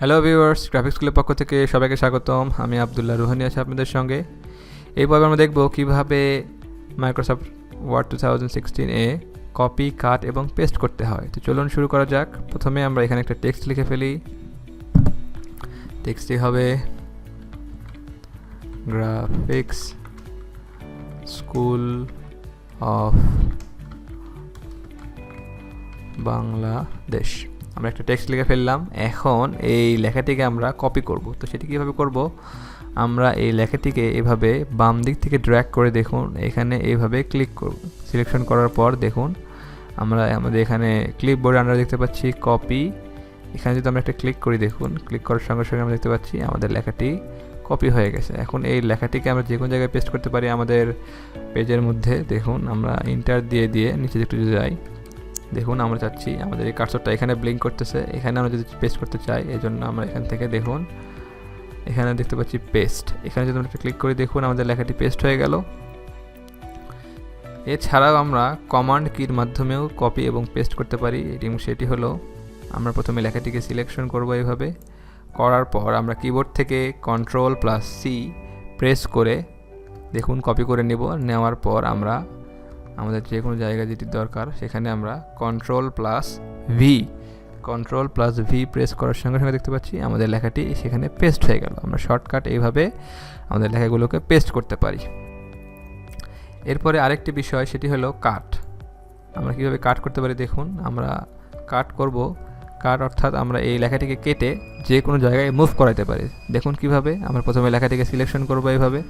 Hello viewers, graphics স্কুলের পক্ষ থেকে সবাইকে স্বাগতম। আমি আবদুল্লাহ রুহানি আছি আপনাদের সঙ্গে। এই পর্বে আমরা দেখব কিভাবে মাইক্রোসফট ওয়ার্ড 2016 কপি, কাট এবং পেস্ট করতে হয়। তো চলুন শুরু করা যাক। প্রথমে আমরা এখানে একটা টেক্সট লিখে ফেলি। টেক্সটটি হবে গ্রাফিক্স স্কুল অফ বাংলাদেশ। আমরা একটা টেক্সট লিখে ফেললাম। এখন এই লেখাটিকে আমরা কপি করব। তো সেটি কীভাবে করব? আমরা এই লেখাটিকে এভাবে বাম দিক থেকে ড্র্যাগ করে দেখুন এখানে এইভাবে ক্লিক করব। সিলেকশন করার পর দেখুন আমরা আমাদের এখানে ক্লিপবোর্ডে আমরা দেখতে পাচ্ছি কপি। এখানে যদি আমরা একটা ক্লিক করি, দেখুন ক্লিক করার সঙ্গে সঙ্গে আমরা দেখতে পাচ্ছি আমাদের লেখাটি কপি হয়ে গেছে। এখন এই লেখাটিকে আমরা যে কোনো জায়গায় পেস্ট করতে পারি আমাদের পেজের মধ্যে। দেখুন আমরা ইন্টার দিয়ে দিয়ে নিচে একটু যাই। দেখুন আমরা চাচ্ছি আমাদের এই কার্সরটা এখানে ব্লিঙ্ক করতেছে, এখানে আমরা যদি পেস্ট করতে চাই এই জন্য আমরা এখান থেকে দেখুন এখানে দেখতে পাচ্ছি পেস্ট। এখানে যদি আমরা ক্লিক করি দেখুন আমাদের লেখাটি পেস্ট হয়ে গেল। এছাড়াও আমরা কমান্ড কির মাধ্যমেও কপি এবং পেস্ট করতে পারি, এবং সেটি হলো আমরা প্রথমে লেখাটিকে সিলেকশন করব। এইভাবে করার পর আমরা কিবোর্ড থেকে Ctrl+C প্রেস করে দেখুন কপি করে নেওয়ার পর আমরা আমাদের যে কোনো জায়গায় যেটি দরকার সেখানে আমরা Ctrl+V প্রেস করার সঙ্গে সঙ্গে দেখতে পাচ্ছি আমাদের লেখাটি সেখানে পেস্ট হয়ে গেল। আমরা শর্টকাট এইভাবে আমাদের লেখাগুলোকে পেস্ট করতে পারি। এরপরে আরেকটি বিষয়, সেটি হলো কাট। আমরা কীভাবে কাট করতে পারি দেখুন। আমরা কাট করব। কাট অর্থাৎ আমরা এই লেখাটিকে কেটে যে কোনো জায়গায় মুভ করাতে পারি। দেখুন কিভাবে। আমরা প্রথমে লেখাটিকে সিলেকশন করব এইভাবে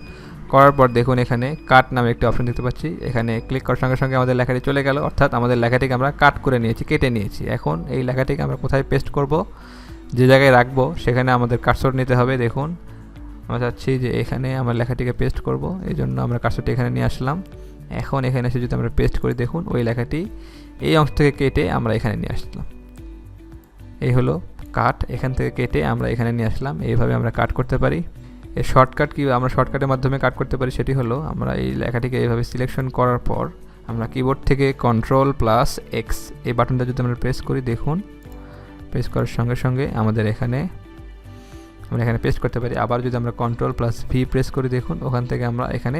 করার পর দেখুন এখানে কাট নামে একটি অপশন দেখতে পাচ্ছি। এখানে ক্লিক করার সঙ্গে সঙ্গে আমাদের লেখাটি চলে গেল, অর্থাৎ আমাদের লেখাটিকে আমরা কাট করে নিয়েছি, কেটে নিয়েছি। এখন এই লেখাটিকে আমরা কোথায় পেস্ট করব, যে জায়গায় রাখবো সেখানে আমাদের কার্সর নিতে হবে। দেখুন আমরা চাচ্ছি যে এখানে আমরা লেখাটিকে পেস্ট করব, এই জন্য আমরা কার্সরটি এখানে নিয়ে আসলাম। এখন এখানে এসে যদি আমরা পেস্ট করি দেখুন ওই লেখাটি এই অংশ থেকে কেটে আমরা এখানে নিয়ে আসলাম। এই হলো কাট, এখান থেকে কেটে আমরা এখানে নিয়ে আসলাম। এইভাবে আমরা কাট করতে পারি। এর শর্টকাট কি আমরা শর্টকাটের মাধ্যমে কাট করতে পারি, সেটি হলো আমরা এই লেখাটিকে এইভাবে সিলেকশন করার পর আমরা কিবোর্ড থেকে Ctrl+X এই বাটনটা যদি আমরা প্রেস করি দেখুন প্রেস করার সঙ্গে সঙ্গে আমাদের এখানে আমরা এখানে পেস্ট করতে পারি। আবার যদি আমরা Ctrl+V প্রেস করি দেখুন ওখান থেকে আমরা এখানে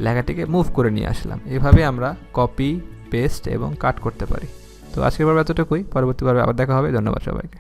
লেখাটিকে মুভ করে নিয়ে আসলাম। এভাবে আমরা কপি, পেস্ট এবং কাট করতে পারি। তো আজকের পর্ব এতটুকুই। পরবর্তী পর্বে আবার দেখা হবে। ধন্যবাদ সবাইকে।